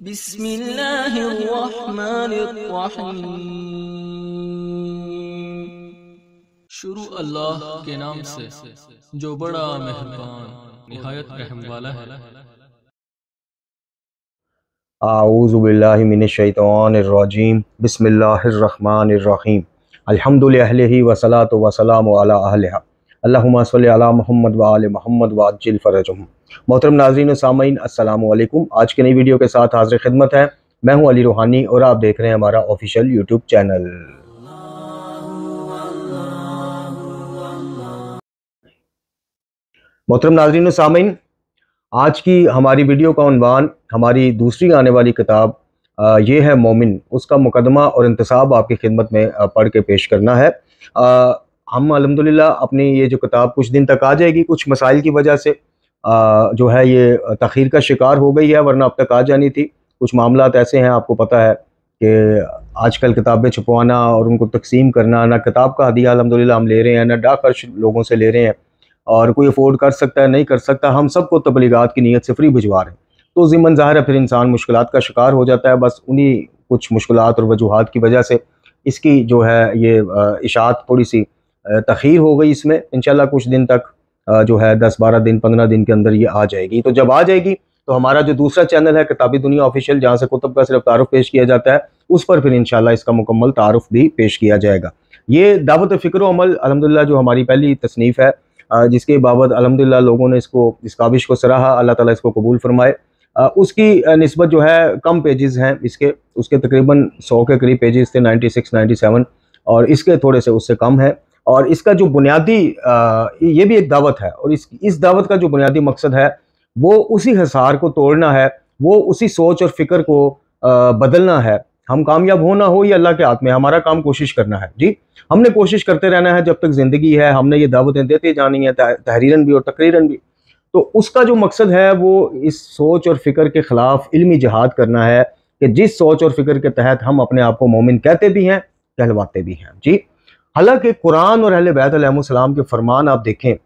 बिस्मिल्लाहिर्रहमानिर्रहीम। शुरू अल्लाह के नाम से जो बड़ा मेहरबान निहायत रहम वाला है। आऊज़ु बिल्लाहि मिनश शैतानिर रजीम। बिस्मिल्लाहिर्रहमानिर्रहीम। अल्हम्दुलिल्लाहि वस्सलातु वस्सलामु अला अहलिहा। अल्लाहुम्मा सल्लि अला मुहम्मद व आले मुहम्मद व अज्जिल फरजहुम। मोहतरम नाज़रीन व सामीन, अस्सलामु अलैकुम। आज के नई वीडियो के साथ हाज़िर खिदमत है। मैं हूं अली रूहानी और आप देख रहे हैं हमारा ऑफिशियल यूट्यूब चैनल। मोहतरम नाज़रीन व सामीन, आज की हमारी वीडियो का उन्वान हमारी दूसरी आने वाली किताब ये है मोमिन, उसका मुकदमा और इंतसाब आपकी खिदमत में पढ़ के पेश करना है। हम अल्हम्दुलिल्लाह अपनी ये जो किताब कुछ दिन तक आ जाएगी, कुछ मसाइल की वजह से जो है ये तख़ीर का शिकार हो गई है, वरना अब तक आ जानी थी। कुछ मामलात ऐसे हैं, आपको पता है कि आजकल किताबें छपवाना और उनको तकसीम करना, ना किताब का हदिया अल्हम्दुलिल्लाह हम ले रहे हैं, ना डाक खर्च लोगों से ले रहे हैं, और कोई अफोर्ड कर सकता है नहीं कर सकता, हम सबको तबलीगात की नीयत से फ्री भिजवा रहे हैं। तो ज़िम्मन ज़ाहिर है फिर इंसान मुश्किलात का शिकार हो जाता है। बस उन्हीं कुछ मुश्किलात और वजूहात की वजह से इसकी जो है ये इशाअत थोड़ी सी तख़ीर हो गई। इसमें इंशाल्लाह कुछ दिन तक जो है 10-12 दिन 15 दिन के अंदर ये आ जाएगी। तो जब आ जाएगी तो हमारा जो दूसरा चैनल है किताबी दुनिया ऑफिशियल, जहाँ से कुतुब का सिर्फ तारुफ पेश किया जाता है, उस पर फिर इंशाल्लाह इसका मुकम्मल तारुफ भी पेश किया जाएगा। ये दावत फ़िक्र अमल अल्हम्दुलिल्लाह जो हमारी पहली तसनीफ़ है, जिसके बाबत अल्हम्दुलिल्लाह लोगों ने इसको इस काबिश को सराहा, अल्लाह ताला इसको कबूल फरमाए। उसकी निस्बत जो है कम पेजेस हैं उसके तकरीबन 100 के करीब पेजेस थे, 96-97, और इसके थोड़े से उससे कम है। और इसका जो बुनियादी ये भी एक दावत है, और इस दावत का जो बुनियादी मकसद है वो उसी हिसार को तोड़ना है, वो उसी सोच और फिक्र को बदलना है। हम कामयाब हो ना हो ये अल्लाह के हाथ में, हमारा काम कोशिश करना है। जी, हमने कोशिश करते रहना है जब तक ज़िंदगी है, हमने ये दावतें देते जानी है, तहरीरन भी और तकरीरन भी। तो उसका जो मकसद है वो इस सोच और फिक्र के ख़िलाफ़ इल्मी जिहाद करना है कि जिस सोच और फिक्र के तहत हम अपने आप को मोमिन कहते भी हैं, कहलवाते भी हैं। जी, हालांकि कुरान और अहले बैत अलैहिमुस्सलाम के फरमान आप देखें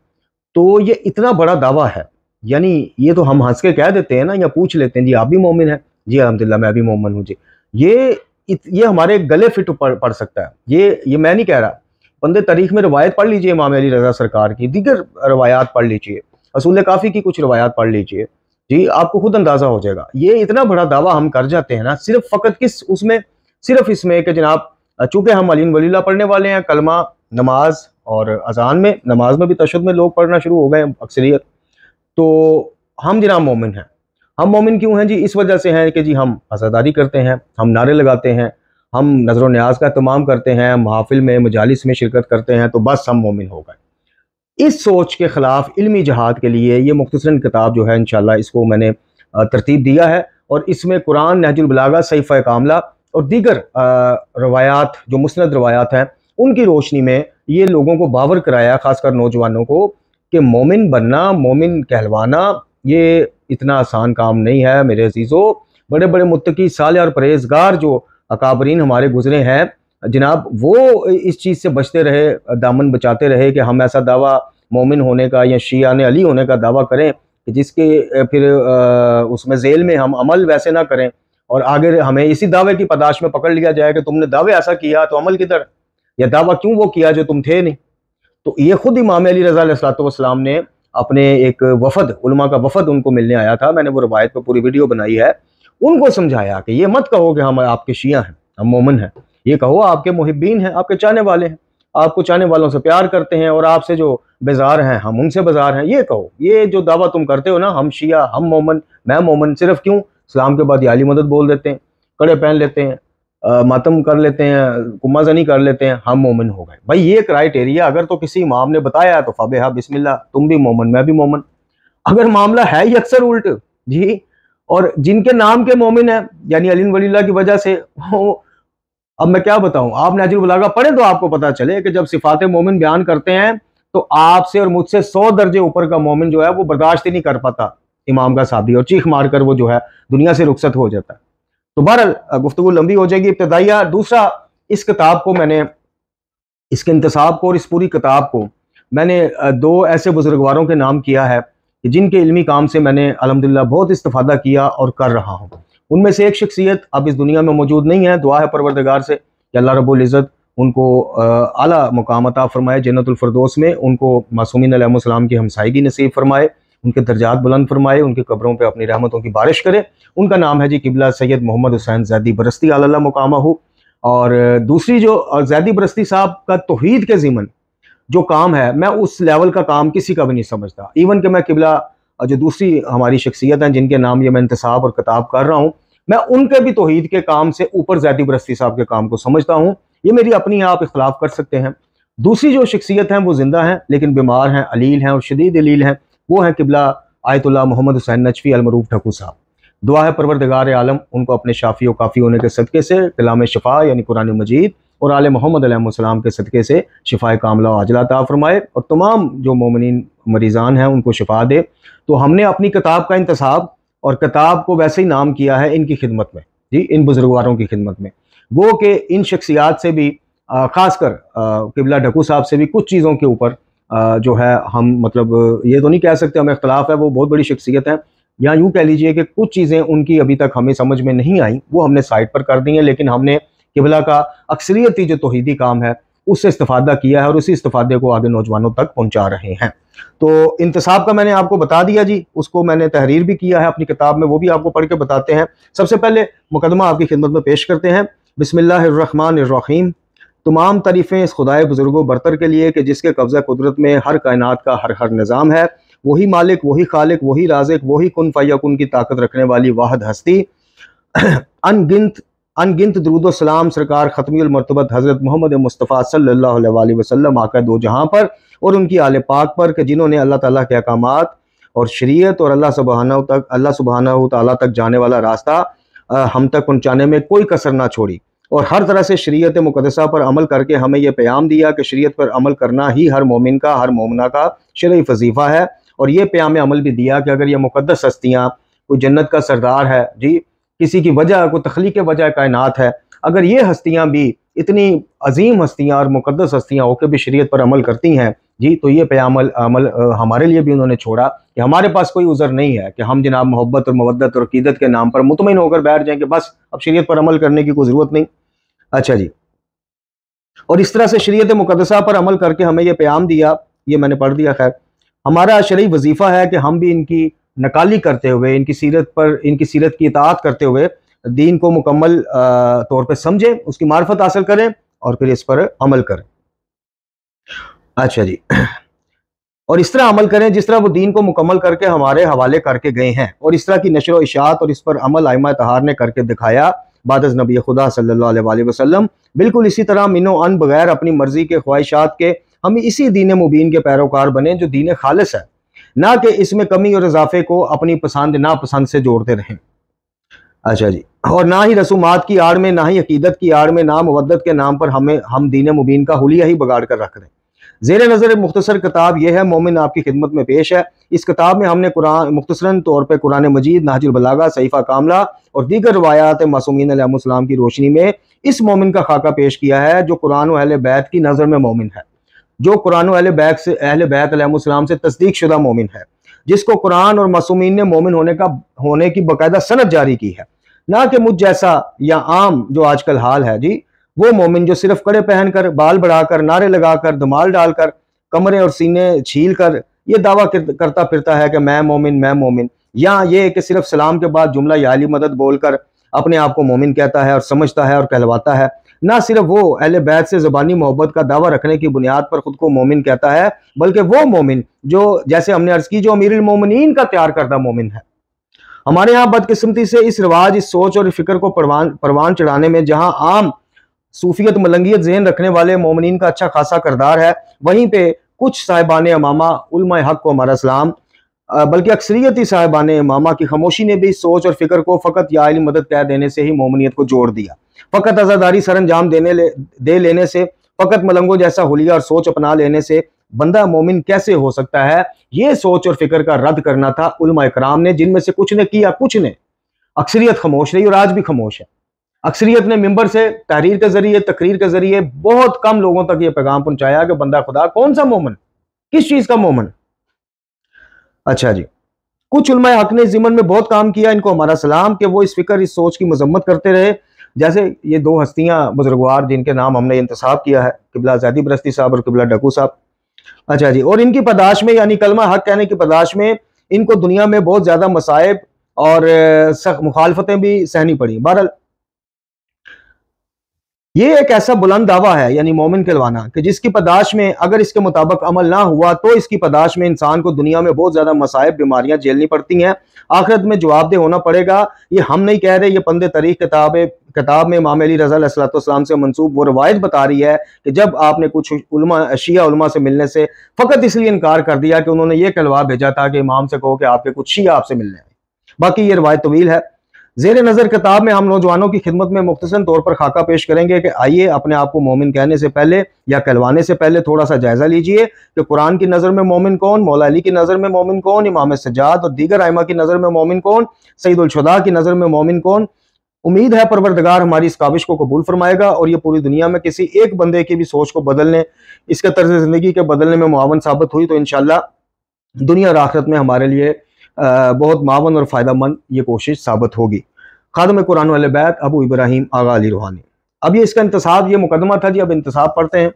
तो ये इतना बड़ा दावा है, यानी ये तो हम हंस के कह देते हैं ना, या पूछ लेते हैं जी आप भी मोमिन हैं, जी अल्हम्दुलिल्लाह मैं भी मोमिन हूँ जी। ये हमारे गले फिट पड़ सकता है। ये मैं नहीं कह रहा। बंदे तारीख में रवायत पढ़ लीजिए, इमाम अली रज़ा सरकार की दीगर रवायात पढ़ लीजिए, असूल काफ़ी की कुछ रवायात पढ़ लीजिए, जी आपको खुद अंदाज़ा हो जाएगा। ये इतना बड़ा दावा हम कर जाते हैं ना, सिर्फ फ़कत किस उसमें, सिर्फ इसमें कि जनाब चूँकि हम अलीन वलील्लाह पढ़ने वाले हैं, कलमा नमाज और अजान में, नमाज में भी तशद्दुद में लोग पढ़ना शुरू हो गए हैं अक्सरियत, तो हम जनाब मोमिन हैं। हम मोमिन क्यों हैं जी? इस वजह से हैं कि जी हम अज़ादारी करते हैं, हम नारे लगाते हैं, हम नज़र न्याज का एहतमाम करते हैं, महफिल में मजालिस में शिरकत करते हैं, तो बस हम मोमिन हो गए। इस सोच के ख़िलाफ़ इल्मी जहाद के लिए ये मुख्तसरन किताब जो है इंशाअल्लाह इसको मैंने तरतीब दिया है, और इसमें कुरान, नहजुल बलागा, सहीफ़ा कामला और दीगर रवायात जो मुस्नद रवायात हैं उनकी रोशनी में ये लोगों को बावर कराया, ख़ासकर नौजवानों को, कि मोमिन बनना, मोमिन कहलवाना ये इतना आसान काम नहीं है मेरे अजीज़ों। बड़े बड़े मुत्तकी, साले और परहेजगार जो अकाबरीन हमारे गुजरे हैं जनाब, वो इस चीज़ से बचते रहे, दामन बचाते रहे कि हम ऐसा दावा मोमिन होने का या शियान अली होने का दावा करें कि जिसके फिर उसमें जेल में हम अमल वैसे ना करें, और आगे हमें इसी दावे की पदाश में पकड़ लिया जाए कि तुमने दावे ऐसा किया तो अमल किधर, या दावा क्यों वो किया जो तुम थे नहीं। तो ये खुद इमाम अली रज़ा अलैहिस्सलाम ने अपने एक वफद, उलमा का वफद उनको मिलने आया था, मैंने वो रवायत पर पूरी वीडियो बनाई है, उनको समझाया कि ये मत कहो कि हम आपके शिया हैं, हम मोमिन हैं, ये कहो आपके मुहिब्बीन हैं, आपके चाहने वाले हैं, आपको चाहने वालों से प्यार करते हैं, और आपसे जो बेजार हैं हम उनसे बेजार हैं। ये कहो, ये जो दावा तुम करते हो ना, हम शिया, हम मोमिन, मैं मोमिन, सिर्फ क्यों इस्लाम के बाद याली मदद बोल देते हैं, कड़े पहन लेते हैं, मातम कर लेते हैं, कुमाज़नी कर लेते हैं, हम मोमिन हो गए। भाई ये क्राइटेरिया अगर तो किसी इमाम ने बताया तो फ़ाबिहा बिस्मिल्लाह, तुम भी मोमिन मैं भी मोमिन। अगर मामला है ही अक्सर उल्ट जी, और जिनके नाम के मोमिन है यानी अली वलील्लाह की वजह से, अब मैं क्या बताऊं, आप नहजुल बलागा पढ़े तो आपको पता चले कि जब सिफात मोमिन बयान करते हैं तो आपसे और मुझसे 100 दर्जे ऊपर का मोमिन जो है वो बर्दाश्त ही नहीं कर पाता इमाम का साबी, और चीख मारकर वो जो है दुनिया से रुखसत हो जाता है। तो बहरहाल गुफ्तगू लंबी हो जाएगी। इब्तदाइया दूसरा, इस किताब को मैंने, इसके इंतसाब को और इस पूरी किताब को मैंने दो ऐसे बुजुर्गवारों के नाम किया है कि जिनके इल्मी काम से मैंने अल्हम्दुलिल्लाह बहुत इस्तिफादा किया और कर रहा हूँ। उनमें से एक शख्सियत अब इस दुनिया में मौजूद नहीं है। दुआ है परवरदिगार से कि अल्लाह रब्बुल इज़्ज़त उनको आला मुकाम अता फरमाए जन्नतुल फिरदौस में, उनको मासूमीन अलैहिस्सलाम की हमसायगी नसीब फरमाए, उनके दर्जात बुलंद फरमाए, उनकी कब्रों पे अपनी रहमतों की बारिश करे। उनका नाम है जी किबला सैयद मोहम्मद हुसैन ज़ैदी बरस्ती अल्लाह मुकामहू। और दूसरी जो ज़ैदी बरस्ती साहब का तौहीद के ज़िमन जो काम है, मैं उस लेवल का काम किसी का भी नहीं समझता। इवन कि मैं किबला जो दूसरी हमारी शख्सियत हैं जिनके नाम ये मैं इंतसाब और किताब कर रहा हूँ, मैं उनके भी तौहीद के काम से ऊपर ज़ैदी बरस्ती साहब के काम को समझता हूँ। ये मेरी अपनी, आप इख्तलाफ कर सकते हैं। दूसरी जो शख्सियत हैं वो जिंदा हैं लेकिन बीमार हैं, अलील हैं और शदीद अलील हैं, वो हैं किबला आयतुल्लाह मोहम्मद हुसैन नजफी अलमरूफ ठकू साहब। दुआ है परवरदिगार आलम उनको अपने शाफी और काफ़ी होने के सदक़े से कलाम शिफा यानी कुरान मजीद और आले मोहम्मद अलैहिस्सलाम के सदक़े से शिफाए कामला व आजला अता फरमाए और तमाम जो मोमिनीन मरीज़ान हैं उनको शिफा दे। तो हमने अपनी किताब का इंतसाब और किताब को वैसे ही नाम किया है इनकी खिदमत में जी, इन बुजुर्गवारों की खिदमत में। वो कि इन शख्सियात से भी ख़ासकर किबला ढकू साहब से भी कुछ चीज़ों के ऊपर जो है हम मतलब ये तो नहीं कह सकते हमें इख्तलाफ है, वो बहुत बड़ी शख्सियत है, या यूँ कह लीजिए कि कुछ चीज़ें उनकी अभी तक हमें समझ में नहीं आई, वो हमने साइड पर कर दी हैं, लेकिन हमने किबला का अक्सरियती जो तौहीदी काम है उससे इस्तिफादा किया है और उसी इस्तिफादे को आगे नौजवानों तक पहुँचा रहे हैं। तो इंतसाब का मैंने आपको बता दिया जी, उसको मैंने तहरीर भी किया है अपनी किताब में, वो भी आपको पढ़ के बताते हैं। सबसे पहले मुकदमा आपकी खिदमत में पेश करते हैं। बिस्मिल्लाहिर्रहमानिर्रहीम। तमाम तारीफ़ें इस खुदाए बुजुर्गों बरतर के लिए कि जिसके कब्ज़ा कुदरत में हर कायनात का हर निज़ाम है। वही मालिक, वही खालिक, वही राज़िक, वही कुन फ़यकुन की ताकत रखने वाली वाहिद हस्ती। अनगिनत दुरूद व सलाम सरकार ख़त्मुल मरतबत हज़रत मोहम्मद मुस्तफ़ा सल्लल्लाहु अलैहि वसल्लम आका दो जहां पर और उनकी आले पाक पर कि जिन्होंने अल्लाह ताला के अहकामात और शरीयत और अल्लाह सुब्हानहू तआला तक जाने वाला रास्ता हम तक पहुँचाने में कोई कसर ना छोड़ी और हर तरह से शरीयत मुक़द्दसा पर अमल करके हमें यह प्याम दिया कि शरीयत पर अमल करना ही हर मोमिन का, हर मोमिना का शरई वजीफ़ा है। और ये प्याम अमल भी दिया कि अगर ये मुक़द्दस हस्तियाँ, कोई जन्नत का सरदार है जी, किसी की वजह, कोई तख्लीक वजह कायनात है, अगर ये हस्तियाँ भी इतनी अजीम हस्तियाँ और मुक़द्दस हस्तियाँ होकर भी शरीयत पर अमल करती हैं जी, तो ये प्याम अमल हमारे लिए भी उन्होंने छोड़ा कि हमारे पास कोई उज़र नहीं है कि हम जनाब मोहब्बत और मवद्दत और अक़ीदत के नाम पर मुतमईन होकर बैठ जाएँ कि बस अब शरीयत पर अमल करने की कोई ज़रूरत नहीं। अच्छा जी, और इस तरह से शरीयत मुक़द्दसा पर अमल करके हमें यह प्याम दिया, ये मैंने पढ़ दिया। खैर, हमारा शरई वजीफ़ा है कि हम भी इनकी नकाली करते हुए, इनकी सीरत की इताअत करते हुए दीन को मुकम्मल तौर पे समझें, उसकी मार्फत हासिल करें और फिर इस पर अमल करें। अच्छा जी, और इस तरह अमल करें जिस तरह वो दीन को मुकम्मल करके हमारे हवाले करके गए हैं और इस तरह की नशर व इशाअत और इस पर अमल आइमा तहार ने करके दिखाया बाद अज़ नबी खुदा सल्लल्लाहु अलैहि वसल्लम। बिल्कुल इसी तरह मिनो अन बगैर अपनी मर्जी के ख्वाहिशात के हम इसी दीन मुबीन के पैरोकार बने जो दीन खालिस है, ना कि इसमें कमी और इजाफे को अपनी पसंद नापसंद से जोड़ते रहें। अच्छा जी, और ना ही रसूमात की आड़ में, ना ही अकीदत की आड़ में, ना मुवद्दत के नाम पर हम दीन मुबीन का हुलिया ही बगाड़ कर रख दें। ज़ेर नज़र मुख्तसर किताब यह है मोमिन आपकी खिदमत में पेश है। इस किताब में हमने कुरान मुख्तसरन तौर पर कुरान मजीद, नहजुल बलागा, सहीफ़ा कामला और दीगर रवायात मासूमीन अलैहिस्सलाम की रोशनी में इस मोमिन का खाका पेश किया है जो कुरान व अहले बैत की नज़र में मोमिन है, जो कुरान व अहले बैत अलैहिस्सलाम से तस्दीक शुदा मोमिन है, जिसको कुरान और मासूमीन ने मोमिन होने की बाकायदा सनद जारी की है, ना कि मुझ जैसा या आम जो आजकल हाल है जी, वो मोमिन जो सिर्फ कड़े पहनकर, बाल बढ़ाकर, नारे लगाकर, धमाल डालकर, कमरे और सीने छील कर ये दावा करता फिरता है कि मैं मोमिन, या ये कि सिर्फ सलाम के बाद जुमला या अली मदद बोलकर अपने आप को मोमिन कहता है और समझता है और कहलवाता है। ना सिर्फ वो अहले बैत से ज़बानी मोहब्बत का दावा रखने की बुनियाद पर खुद को मोमिन कहता है, बल्कि वो मोमिन जो, जैसे हमने अर्ज की, जो अमीरुल मोमिनीन का तैयार करदा मोमिन है। हमारे यहाँ बदकिस्मती से इस रिवाज, इस सोच और फिक्र को परवान चढ़ाने में जहाँ आम सूफियत मलंगियत ज़हन रखने वाले मोमिनीन का अच्छा खासा करदार है, वहीं पे कुछ साहिबान इमामा उलमाए हक को हमारा सलाम, बल्कि अक्सरियती साहिबान इमामा की खामोशी ने भी इस सोच और फिक्र को फ़कत या अली मदद कह देने से ही मोमिनियत को जोड़ दिया। फ़कत अज़ादारी सर अंजाम दे लेने से, फ़कत मलंगों जैसा हुलिया और सोच अपना लेने से बंदा मोमिन कैसे हो सकता है, ये सोच और फिक्र का रद्द करना था उलमाए कराम ने, जिनमें से कुछ ने किया, कुछ ने। अक्सरियत खामोश रही और आज भी खामोश है। अक्सरियत ने मिंबर से, तहरीर के जरिए, तकरीर के जरिए बहुत कम लोगों तक ये पैगाम पहुंचाया कि बंदा खुदा कौन सा मोमिन, किस चीज का मोमिन। अच्छा जी, कुछ उलमाए हक ने इस ज़िमन में बहुत काम किया, इनको हमारा सलाम कि वो इस फिक्र, इस सोच की मजम्मत करते रहे। जैसे ये दो हस्तियां बुजुर्गवार जिनके नाम हमने इंतसाब किया है, किबला ज़ैदी बरस्ती साहब और किबला डकू साहब। अच्छा जी, और इनकी पदाश में यानी कलमा हक कहने की पदाश में इनको दुनिया में बहुत ज़्यादा मसाइब और सख्त मुखालफतें भी सहनी पड़ी। बहरहाल ये एक ऐसा बुलंद दावा है यानी मोमिन कहलवाना कि जिसकी पदाश में अगर इसके मुताबिक अमल ना हुआ तो इसकी पदाश में इंसान को दुनिया में बहुत ज्यादा मसाइब बीमारियां झेलनी पड़ती हैं, आखिरत में जवाबदेह होना पड़ेगा। ये हम नहीं कह रहे, ये पंदे तारीख किताब में इमाम अली रज़ा अलैहिस्सलाम से मंसूब वो रवायत बता रही है कि जब आपने कुछ शिया उलमा से मिलने से फकत इसलिए इनकार कर दिया कि उन्होंने ये कहलवा भेजा था कि इमाम से कहो कि आपके कुछ शिया आपसे मिलने आए। बाकी ये रवायत तवील है। ज़ेर नज़र किताब में हम नौजवानों की खिदमत में मुख्तसर तौर पर खाका पेश करेंगे कि आइए अपने आप को मोमिन कहने से पहले या कहलवाने से पहले थोड़ा सा जायजा लीजिए कि कुरान की नज़र में मोमिन कौन, मौला अली की नज़र में मोमिन कौन, इमाम सज्जाद और दीगर आइमा की नज़र में मोमिन कौन, सईदुल शुहदा की नज़र में मोमिन कौन। उम्मीद है परवरदिगार हमारी इस काविश को कबूल फरमाएगा और ये पूरी दुनिया में किसी एक बंदे की भी सोच को बदलने, इसके तर्ज ज़िंदगी के बदलने में मुआवन साबित हुई तो इंशाअल्लाह दुनिया और आखिरत में हमारे लिए बहुत मावन और फ़ायदेमंद ये कोशिश साबित होगी। खादम कुरान वाले बैत अबू इब्राहिम आगा अली रूहानी। अब ये इसका इंतसाब, ये मुकदमा था जी, अब इंतसाब पढ़ते हैं।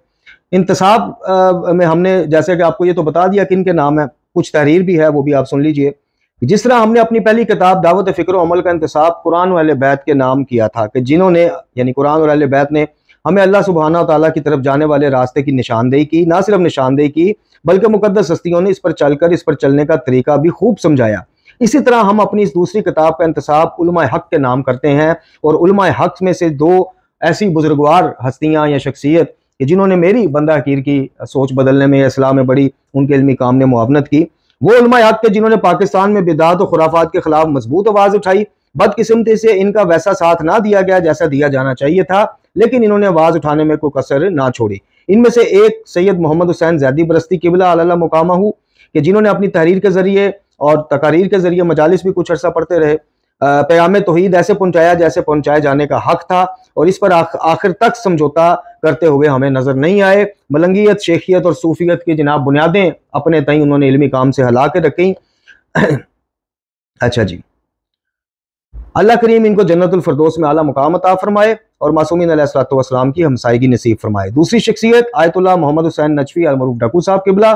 इंतसाब में हमने जैसे कि आपको ये तो बता दिया कि इनके नाम है, कुछ तहरीर भी है वो भी आप सुन लीजिए। जिस तरह हमने अपनी पहली किताब दावत फ़िक्र व अमल का इंतसाब कुरान वाले बैत के नाम किया था कि जिन्होंने यानी कुरान वाले बैत ने हमें अल्लाह सुब्हाना तआला की तरफ जाने वाले रास्ते की निशानदेही की, ना सिर्फ निशानदेही की बल्कि मुकद्दस हस्तियों ने इस पर चलकर इस पर चलने का तरीका भी खूब समझाया। इसी तरह हम अपनी इस दूसरी किताब का इंतसाब उलमाए हक के नाम करते हैं और उलमाए हक में से दो ऐसी बुजुर्गवार हस्तियां या शख्सियत कि जिन्होंने मेरी बंदा हकीर की सोच बदलने में, इस्लाम में बड़ी उनके इल्मी काम ने मुआवनत की, वो उलमाए हक के जिन्होंने पाकिस्तान में बिदात और खुराफात के खिलाफ मजबूत आवाज़ उठाई। बदकिस्मती से इनका वैसा साथ ना दिया गया जैसा दिया जाना चाहिए था, लेकिन इन्होंने आवाज़ उठाने में कोई कसर ना छोड़ी। इनमें से एक सैयद मोहम्मद हुसैन ज़ैदी बरस्ती किबला अला मुकामहू कि जिन्होंने अपनी तहरीर के जरिए और तकारीर के जरिए मजालिस भी कुछ अर्सा पढ़ते रहे, पैगाम तौहीद ऐसे पहुंचाया जैसे पहुंचाए जाने का हक था और इस पर आखिर तक समझौता करते हुए हमें नजर नहीं आए। मलंगियत, शेखियत और सूफियत की जनाब बुनियादें अपने तई उन्होंने इल्मी काम से हिला के रखी। अच्छा जी, अल्लाह करीम इनको जन्नतुल फिरदौस में आला मुकाम अता फरमाए और मासूमीन अलैहिस्सलातु वस्सलाम की हमसायगी नसीब फरमाए। दूसरी शख्सियत आयतुल्लाह मोहम्मद हुसैन नजफी अल-मरूफ डकू साहब किबला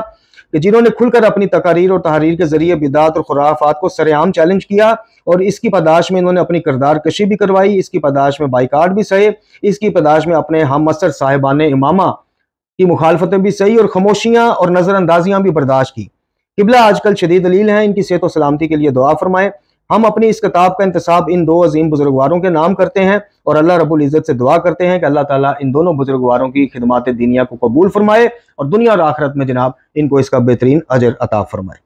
कि जिन्होंने खुलकर अपनी तकारीर और तहरीर के जरिए बिदात और खुराफात को सरेआम चैलेंज किया और इसकी पदाश में इन्होंने अपनी किरदार कशी भी करवाई, इसकी पदाश में बाइकाट भी सहे, इसकी पदाश में अपने हम असर साहिबान इमामा की मुखालफतें भी सही और खामोशियाँ और नज़रअंदाजियाँ भी बर्दाश्त की। किबला आजकल शदीद दलील हैं, इनकी सेहत और सलामती के लिए दुआ फरमाए। हम अपनी इस किताब का इंतसाब इन दो अजीम बुजुर्गवारों के नाम करते हैं और अल्लाह रब्बुल इज़्ज़त से दुआ करते हैं कि अल्लाह ताला इन दोनों बुजुर्गवारों की खिदमात दीनिया को कबूल फरमाए और दुनिया और आखिरत में जनाब इनको इसका बेहतरीन अजर अता फरमाए।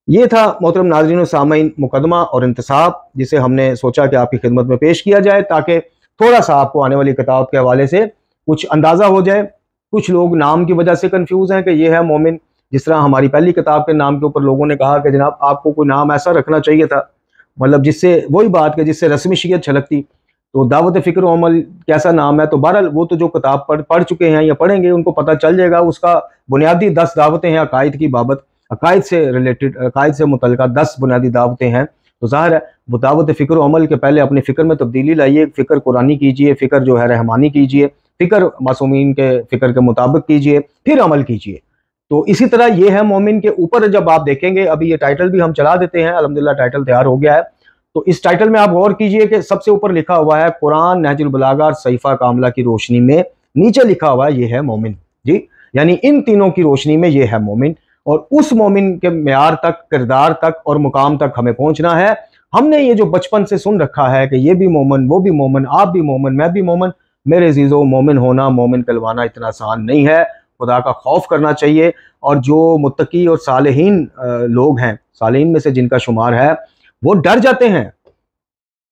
ये था मोहतरम नाज़रीन व सामीन मुकदमा और इंतसाब, जिसे हमने सोचा कि आपकी खिदमत में पेश किया जाए ताकि थोड़ा सा आपको आने वाली किताब के हवाले से कुछ अंदाज़ा हो जाए। कुछ लोग नाम की वजह से कन्फ्यूज़ हैं कि ये है मोमिन, जिस तरह हमारी पहली किताब के नाम के ऊपर लोगों ने कहा कि जनाब आपको कोई नाम ऐसा रखना चाहिए था, मतलब जिससे वही बात कि जिससे रस्मी शीयत छलकती, तो दावत फ़िक्र व अमल कैसा नाम है। तो बहरहाल वो तो जो किताब पढ़ चुके हैं या पढ़ेंगे उनको पता चल जाएगा। उसका बुनियादी 10 दावतें हैं अकायद की बाबत, अकायद से रिलेटेड, अकायद से मुतल्लिका 10 बुनियादी दावतें हैं। तो ज़ाहिर है वो दावत फ़िक्र व अमल के पहले अपने फ़िक्र में तब्दीली लाइए, फ़िक्र कुरानी कीजिए, फ़िक्र जो है रहमानी कीजिए, फ़िक्र मासूमीन के फ़िक्र के मुताबिक कीजिए, फिर अमल कीजिए। तो इसी तरह ये है मोमिन के ऊपर जब आप देखेंगे, अभी ये टाइटल भी हम चला देते हैं, अल्हम्दुलिल्लाह टाइटल तैयार हो गया है। तो इस टाइटल में आप गौर कीजिए कि सबसे ऊपर लिखा हुआ है कुरान नहजुल बलागा और सहीफा कामला की रोशनी में, नीचे लिखा हुआ है ये है मोमिन जी, यानी इन तीनों की रोशनी में ये है मोमिन। और उस मोमिन के म्यार तक, किरदार तक और मुकाम तक हमें पहुंचना है। हमने ये जो बचपन से सुन रखा है कि ये भी मोमिन, वो भी मोमिन, आप भी मोमिन, मैं भी मोमिन, मेरे अजीजों मोमिन होना, मोमिन कहलवाना इतना आसान नहीं है। खुदा का खौफ करना चाहिए और जो मुत्तकी और सालेहीन लोग हैं, सालेहीन में से जिनका शुमार है, वो डर जाते हैं,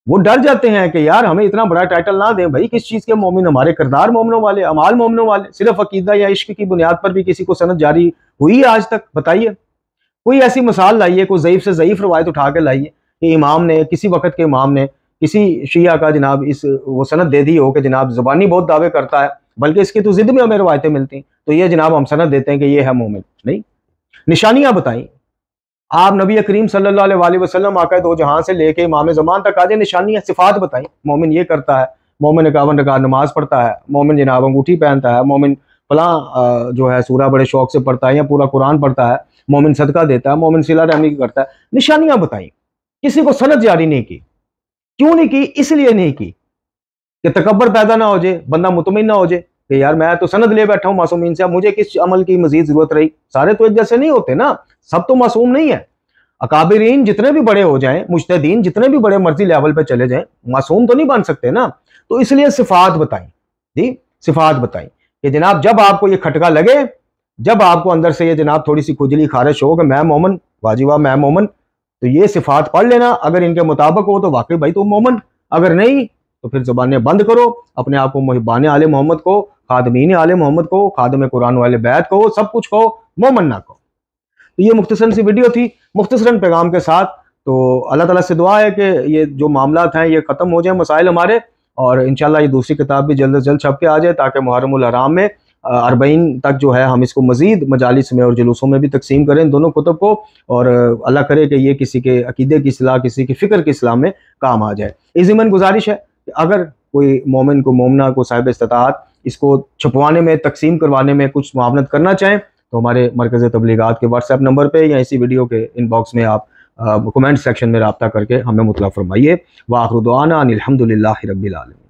वो डर जाते हैं कि यार हमें इतना बड़ा टाइटल ना दें भाई, किस चीज़ के मोमिन, हमारे किरदार मोमिनों वाले, अमाल मोमिनों वाले। सिर्फ अकीदा या इश्क की बुनियाद पर भी किसी को सनद जारी हुई है आज तक? बताइए, कोई ऐसी मिसाल लाइए, कोई ज़ईफ़ से ज़ईफ़ रवायत उठा के लाइए कि इमाम ने, किसी वक्त के इमाम ने किसी शिया का जनाब इस वो सनद दे दी हो कि जनाब ज़बानी बहुत दावे करता है, बल्कि इसकी तो ज़िद में हमें रवायतें मिलती, तो ये जनाब हम सनद देते हैं कि ये है मोमिन। नहीं, निशानियाँ बताई, आप नबी करीम सल्लल्लाहु अलैहि वसल्लम आका दो जहां से लेके इमाम ज़मान तक आज निशानियां सिफात बताई। मोमिन ये करता है, मोमिन 51 रकात नमाज पढ़ता है, मोमिन जनाब अंगूठी पहनता है, मोमिन फलां जो है सूरा बड़े शौक से पढ़ता है या पूरा कुरान पढ़ता है, मोमिन सदका देता है, मोमिन सिला रहमी करता है। निशानियां बताई, किसी को सनद जारी नहीं की। क्यों नहीं की? इसलिए नहीं की कि तकब्बर पैदा ना हो जाए, बंदा मुतमिन ना हो जाए कि यार मैं तो सनद ले बैठा हूं मासूमीन से, मुझे किस अमल की मजीद जरूरत रही। सारे तो एक जैसे नहीं होते ना, सब तो मासूम नहीं है। अकाबिरीन जितने भी बड़े हो जाएं, मुज्तहीदीन जितने भी बड़े मर्जी लेवल पे चले जाएं, मासूम तो नहीं बन सकते ना। तो इसलिए सिफात बताई जी, सिफात बताई कि जनाब जब आपको ये खटका लगे, जब आपको अंदर से ये जनाब थोड़ी सी खुजली खारिश हो कि मैं मोमन, वाजिबा मैं मोमन, तो ये सिफात पढ़ लेना। अगर इनके मुताबिक हो तो वाकई भाई तो मोमन, अगर नहीं तो फिर ज़बानें बंद करो, अपने आप को मुहिबान आले मोहम्मद को, खादमीन आले मोहम्मद को, खादम कुरान वाले बैत को, सब कुछ कहो, मोमन ना कहो। तो ये मुख्तसरन सी वीडियो थी, मुख्तसरन पैगाम के साथ। तो अल्लाह ताला से दुआ है कि ये जो मामला हैं ये ख़त्म हो जाए मसाइल हमारे, और इंशाल्लाह ये दूसरी किताब भी जल्द से जल्द छप के आ जाए, ताकि मुहर्रमुल हराम में 40 तक जो है हम इसको मजीद मजालिस में और जुलूसों में भी तकसीम करें दोनों कुतुब को, और अल्लाह करे कि ये किसी के अकीदे की इस्लाह, किसी की फ़िक्र की इस्लाह में काम आ जाए। इस ज़िमन गुजारिश है कि अगर कोई मोमिन को, मोमना को, साहिब इस्तिताअत इसको छपवाने में, तकसीम करवाने में कुछ मुआवनत करना चाहें तो हमारे मरकज़ तबलीगात के व्हाट्सएप नंबर पे या इसी वीडियो के इनबॉक्स में आप कमेंट सेक्शन में रब्ता करके हमें मुतला फरमाइए। व आखिर दुआना अनिल हम्दुलिल्लाहि रब्बिल आलमीन।